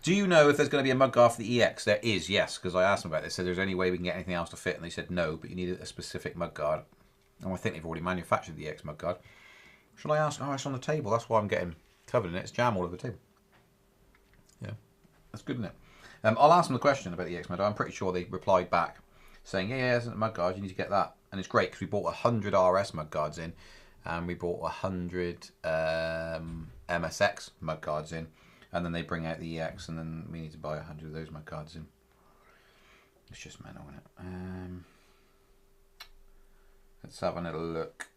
Do you know if there's going to be a mudguard for the EX? There is, yes, because I asked him about this. Said there's any way we can get anything else to fit, and they said no, but you need a specific mudguard. And I think they've already manufactured the EX mudguard. Should I ask? Oh, it's on the table. That's why I'm getting covered in it. It's jam all over the table. Yeah, that's good, isn't it? I'll ask them the question about the EX mudguard. I'm pretty sure they replied back saying, yeah, there's a mudguard. You need to get that. And it's great because we bought 100 RS mudguards in, and we bought 100 MSX mudguards in. And then they bring out the EX, and then we need to buy 100 of those mudguards in. It's just mental, isn't it? Let's have a little look.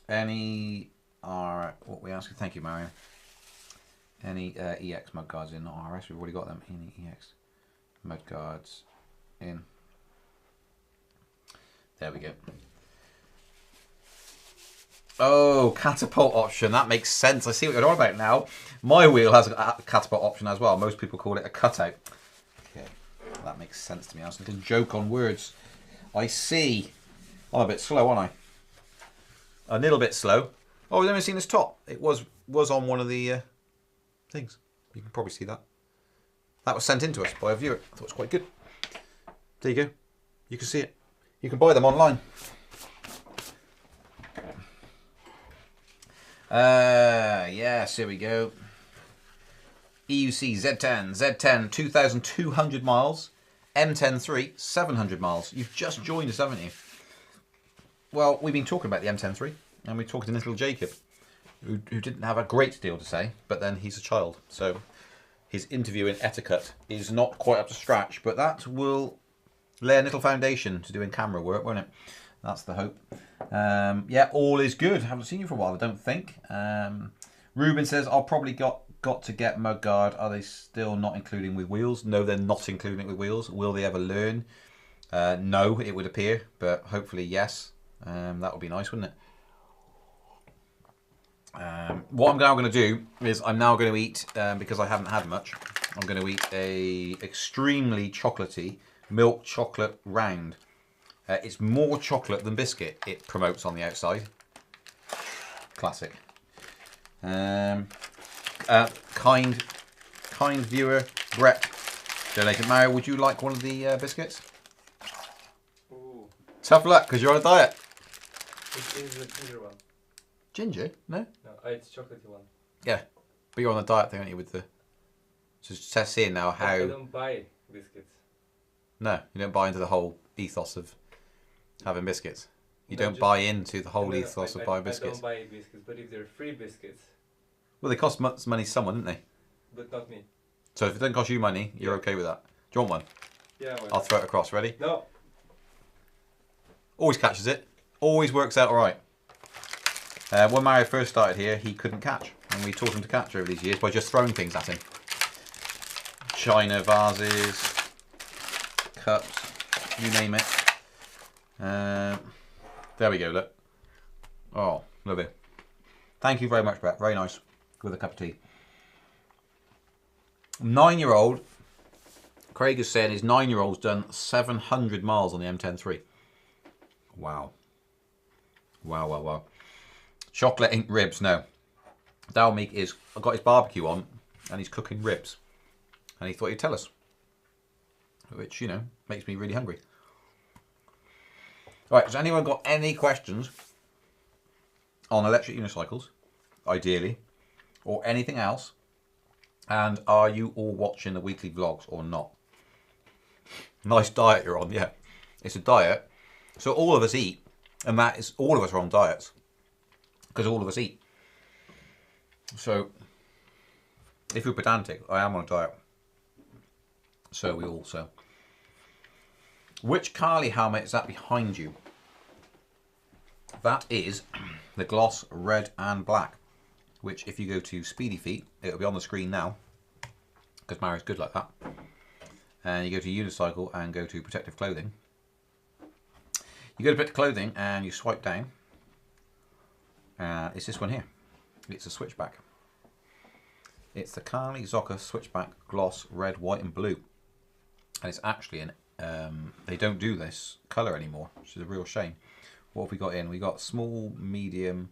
Any what we asking? Thank you, Marion. Any EX mudguards in, not RS. We've already got them. Any EX mudguards in. There we go. Oh, catapult option. That makes sense. I see what you're on about now. My wheel has a catapult option as well. Most people call it a cutout. Okay, that makes sense to me. I was going to joke on words. I see. I'm a bit slow, aren't I? A little bit slow. Oh, we've only seen this top. It was on one of the things. You can probably see that. That was sent in to us by a viewer. I thought it was quite good. There you go. You can see it. You can buy them online. Yes, here we go. EUC Z10, 2,200 miles. M103, 700 miles. You've just joined us, haven't you? Well, we've been talking about the M103, and we're talking to little Jacob, who didn't have a great deal to say, but then he's a child, so his interviewing etiquette is not quite up to scratch, but that will lay a little foundation to doing camera work, won't it? That's the hope. Yeah, all is good. Haven't seen you for a while, I don't think. Ruben says, I'll probably got to get mudguard. Are they still not including with wheels? No, they're not including it with wheels. Will they ever learn? No, it would appear, but hopefully yes. That would be nice, wouldn't it? What I'm now going to do is I'm now going to eat, because I haven't had much, I'm going to eat a extremely chocolatey milk chocolate round. It's more chocolate than biscuit, it promotes on the outside. Classic. Kind viewer Brett donated. Mario, would you like one of the biscuits? Ooh. Tough luck, because you're on a diet. It is the ginger one. Ginger? No? No, it's chocolatey one. Yeah, but you're on the diet thing, aren't you, with the... Just seeing now how... I don't buy biscuits. No, you don't buy into the whole ethos of having biscuits. You No, don't just- buy into the whole No, ethos of buying I biscuits. don't buy biscuits, but if they're free biscuits, Well, they cost much money to someone, don't they? but not me. So if it doesn't cost you money, you're okay with that. Do you want one? Yeah, well, I'll throw it across. Ready? no. Always catches it. Always works out all right. When Mario first started here, he couldn't catch. And we taught him to catch over these years by just throwing things at him. China vases, cups, you name it. There we go, look. Oh, lovely. Thank you very much, Brett. Very nice. With a cup of tea. 9-year-old, Craig is saying his 9-year-old's done 700 miles on the M103. Wow. Wow, wow, wow. Chocolate ain't ribs, no. Dalmeek is got his barbecue on and he's cooking ribs. And he thought he'd tell us. Which, you know, makes me really hungry. Alright, has anyone got any questions on electric unicycles, ideally, or anything else? And are you all watching the weekly vlogs or not? Nice diet you're on, yeah. It's a diet. So all of us eat, and that is, all of us are on diets. Because all of us eat. So, if you're pedantic, I am on a diet. So we all, so. Which Carly helmet is that behind you? That is the gloss red and black. Which if you go to Speedy Feet, it'll be on the screen now. Because Mario's good like that. And you go to Unicycle and go to Protective Clothing. You go to Protective Clothing and you swipe down. It's this one here. It's a switchback. It's the Carly Zocker switchback gloss red, white and blue. And it's actually an they don't do this colour anymore, which is a real shame. What have we got in? We got small, medium,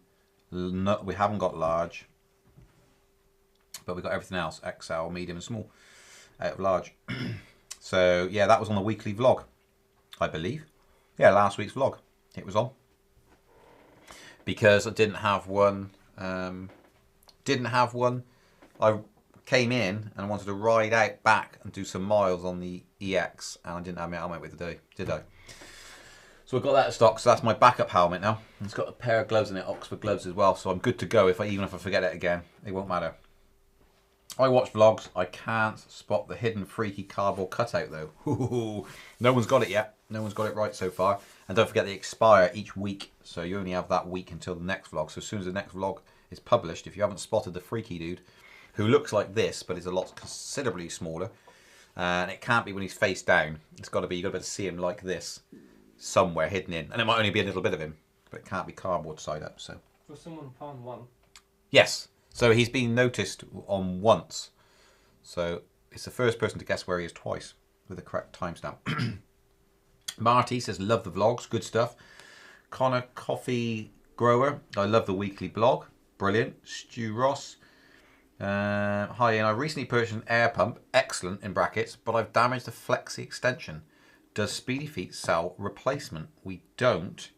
no, we haven't got large, but we got everything else, XL, medium and small, out of large. So yeah, that was on the weekly vlog, I believe. Yeah, last week's vlog, it was on. Because I didn't have one, I came in and wanted to ride out back and do some miles on the EX, and I didn't have my helmet with the day, did I? So I've got that in stock, so that's my backup helmet now. And it's got a pair of gloves in it, Oxford gloves as well, so I'm good to go. Even if I forget it again, it won't matter. I watch vlogs, I can't spot the hidden freaky cardboard cutout though. Ooh, no one's got it yet, no one's got it right so far. And don't forget they expire each week, so you only have that week until the next vlog. So as soon as the next vlog is published, if you haven't spotted the freaky dude, who looks like this, but is a lot considerably smaller, and it can't be when he's face down, it's got to be, you've got to be able to see him like this, somewhere hidden in, and it might only be a little bit of him, but it can't be cardboard side up, so. So someone found one. Yes, so he's been noticed on once, so it's the first person to guess where he is twice, with the correct timestamp. Marty says, love the vlogs, good stuff. Connor Coffee Grower, I love the weekly blog, brilliant. Stu Ross, hi Ian, I recently purchased an air pump, excellent in brackets, but I've damaged the flexi extension. Does Speedy Feet sell replacement? We don't.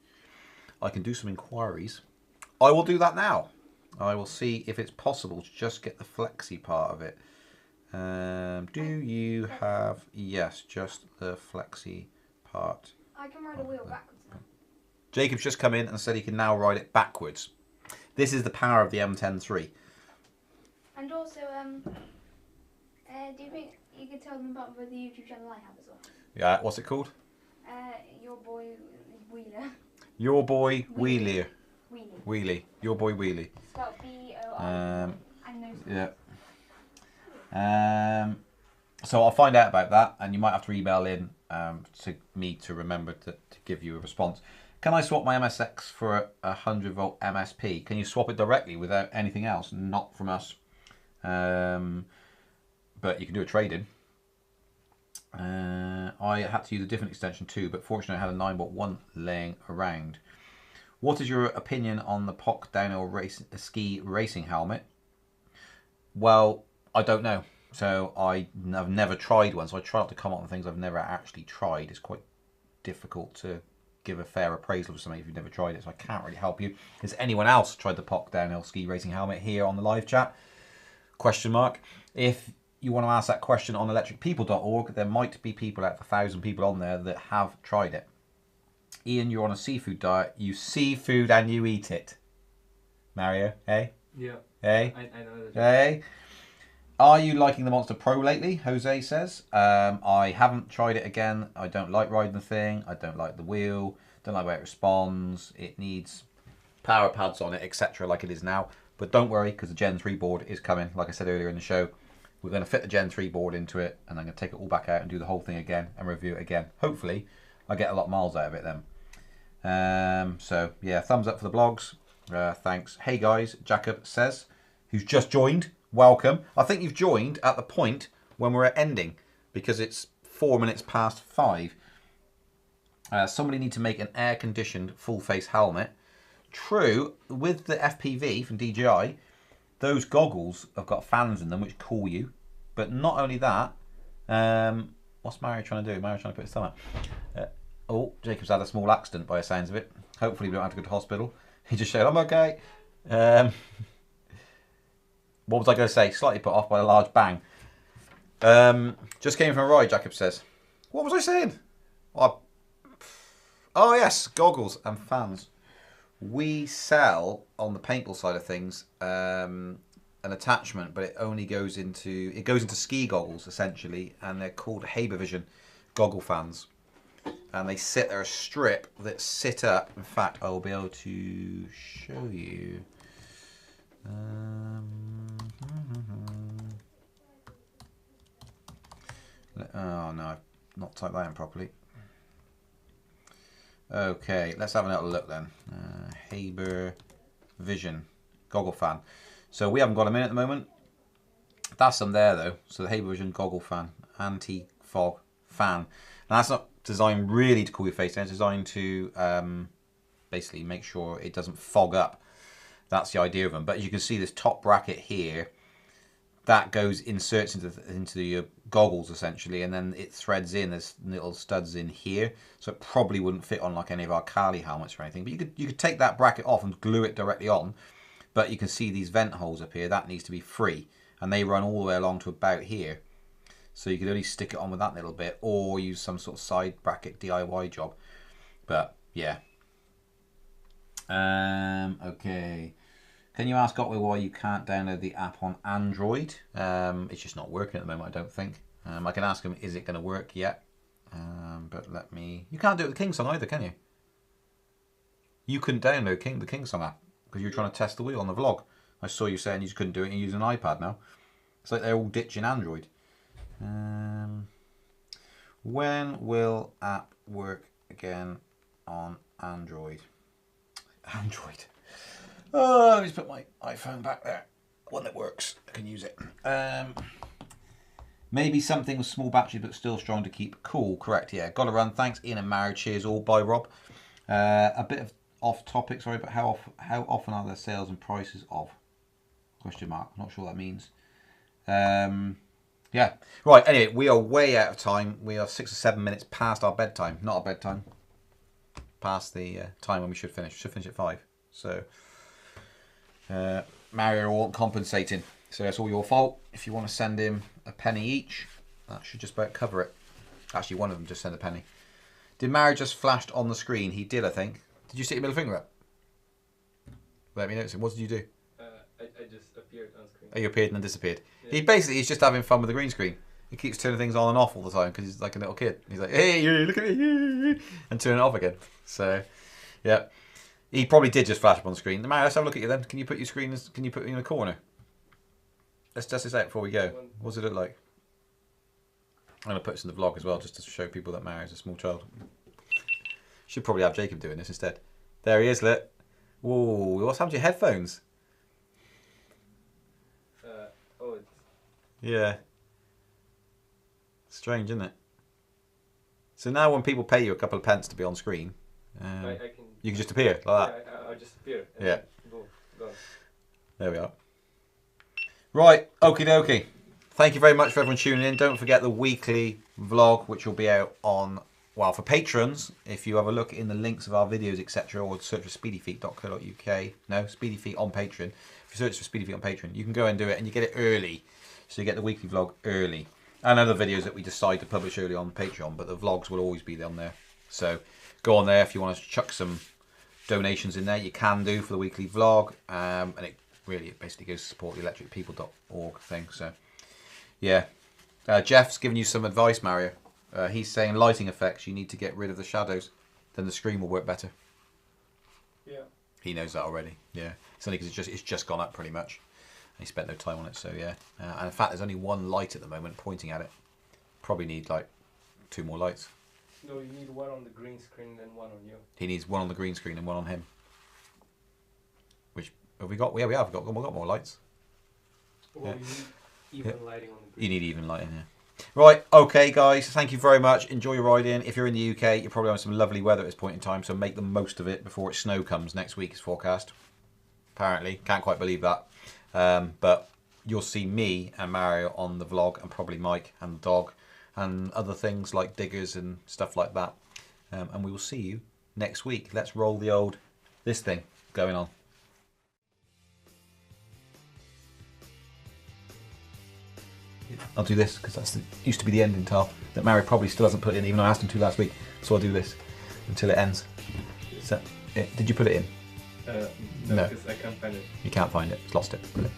I can do some inquiries. I will do that now. I will see if it's possible to just get the flexi part of it. Do you have... Yes, just the flexi part. I can ride a wheel backwards now. Jacob's just come in and said he can now ride it backwards. This is the power of the M10-3. And also, do you think you could tell them about the YouTube channel I have as well? Yeah, what's it called? Your boy Wheeler. Your boy Wheelie. Wheelie. Wheelie. Your boy Wheelie. Spelled B-O-R. So I'll find out about that, and you might have to email in to me to remember to give you a response. Can I swap my MSX for a 100 volt MSP? Can you swap it directly without anything else? Not from us. But you can do a trade-in. I had to use a different extension too, but fortunately I had a 9.1 laying around. What is your opinion on the POC downhill ski racing helmet? Well, I don't know. So I've never tried one, so I try not to comment on things I've never actually tried. It's quite difficult to give a fair appraisal of something if you've never tried it, so I can't really help you. Has anyone else tried the POC downhill ski racing helmet here on the live chat? Question mark. If you want to ask that question on electricpeople.org, there might be people out of 1,000 people on there that have tried it. Ian, you're on a seafood diet. You see food and you eat it. Mario, hey? Yeah. Hey? I know that. Hey? Are you liking the Monster Pro lately? Jose says. I haven't tried it again. I don't like riding the thing. I don't like the wheel. Don't like the way it responds. It needs power pads on it, etc. like it is now. But don't worry, because the Gen 3 board is coming. Like I said earlier in the show, we're going to fit the Gen 3 board into it, and I'm going to take it all back out and do the whole thing again and review it again. Hopefully, I get a lot of miles out of it then. So, yeah, thumbs up for the blogs. Thanks. Hey guys, Jacob says, who's just joined. Welcome. I think you've joined at the point when we're ending, because it's 4 minutes past 5. Somebody need to make an air-conditioned full-face helmet. True, with the FPV from DJI, those goggles have got fans in them which cool you. But not only that, what's Mario trying to do? Mario trying to put his thumb out. Oh, Jacob's had a small accident by the sounds of it. Hopefully we don't have to go to hospital. He just said, I'm okay. What was I going to say? Slightly put off by a large bang. Just came from a ride, Jacob says. What was I saying? Oh yes, goggles and fans. We sell, on the paintball side of things, an attachment, but it only goes into ski goggles essentially, and they're called Habervision goggle fans. And they sit, they're a strip that sit up. In fact, I will be able to show you. Oh no, I've not typed that in properly. Okay, let's have a little look then. Haber Vision goggle fan. So we haven't got them in at the moment. That's them there though. So the Haber Vision goggle fan, anti-fog fan. And that's not designed really to cool your face. It's designed to basically make sure it doesn't fog up. That's the idea of them. But as you can see, this top bracket here, that inserts into your goggles essentially, and then it threads in. There's little studs in here, so it probably wouldn't fit on like any of our Kali helmets or anything. But you could take that bracket off and glue it directly on. But you can see these vent holes up here. That needs to be free, and they run all the way along to about here. So you could only stick it on with that little bit, or use some sort of side bracket DIY job. But yeah. Okay. Can you ask Otway why you can't download the app on Android? It's just not working at the moment, I don't think. I can ask him, is it going to work yet? But let me... You can't do it with Kingsong either, can you? You couldn't download the Kingsong app because you were trying to test the wheel on the vlog. I saw you saying you just couldn't do it and use an iPad now. It's like they're all ditching Android. When will app work again on Android? Android. Oh, let me just put my iPhone back there. One that works. I can use it. Maybe something with small batteries but still strong to keep cool. Correct, yeah. Gotta run. Thanks, Ian and Mary. Cheers all. Bye, Rob. A bit of off topic, sorry, but how often are there sales and prices of? Question mark. Not sure what that means. Yeah. Right, anyway, we are way out of time. We are 6 or 7 minutes past our bedtime. Not our bedtime. Past the time when we should finish. Should finish at 5. So... Mario will want compensating. So that's all your fault. If you want to send him a penny each, that should just about cover it. Actually, one of them just sent a penny. Did Mario just flashed on the screen? He did, I think. Did you stick your middle finger up? Let me know. What did you do? I just appeared on screen. Oh, you appeared and then disappeared. Yeah. He's just having fun with the green screen. He keeps turning things on and off all the time because he's like a little kid. He's like, hey, look at me, and turning it off again. So, yeah. He probably did just flash up on the screen. Mario, let's have a look at you then. Can you put your screen, can you put it in a corner? Let's test this out before we go. What does it look like? I'm going to put this in the vlog as well, just to show people that Mario's a small child. Should probably have Jacob doing this instead. There he is, look. Whoa, what's happened to your headphones? Yeah. Strange, isn't it? So now when people pay you a couple of pence to be on screen, you can just appear like that. Yeah, I'll just appear. Yeah. Go. There we are. Right, okie dokie. Thank you very much for everyone tuning in. Don't forget the weekly vlog, which will be out on, well, for patrons, if you have a look in the links of our videos, etc., or search for speedyfeet.co.uk. No, Speedy Feet on Patreon. If you search for Speedy Feet on Patreon, you can go and do it, and you get it early. So you get the weekly vlog early. And other videos that we decide to publish early on Patreon, but the vlogs will always be on there. So go on there if you want to chuck some donations in there. You can do for the weekly vlog. And it basically goes to support the electricpeople.org thing. So yeah. Jeff's giving you some advice, Mario. He's saying lighting effects, you need to get rid of the shadows. Then the screen will work better. Yeah. He knows that already. Yeah. It's only because it's just gone up pretty much. He spent no time on it, so yeah. And in fact, there's only one light at the moment pointing at it. Probably need like 2 more lights. No, you need one on the green screen and one on you. He needs one on the green screen and one on him. Which have we got? Yeah, we have got more lights. Well, you need even lighting on the green. You need even lighting, yeah. Right, okay, guys. Thank you very much. Enjoy your ride in. If you're in the UK, you're probably having some lovely weather at this point in time, so make the most of it before snow comes next week. Is forecast. Apparently, can't quite believe that. But you'll see me and Mario on the vlog, and probably Mike and the dog and other things like diggers and stuff like that. And we will see you next week. Let's roll the old this thing going on. I'll do this because that's used to be the ending tile that Mario probably still hasn't put in, even though I asked him to last week. So I'll do this until it ends. So, did you put it in? No, because I can't find it. You can't find it. It's lost it. Brilliant.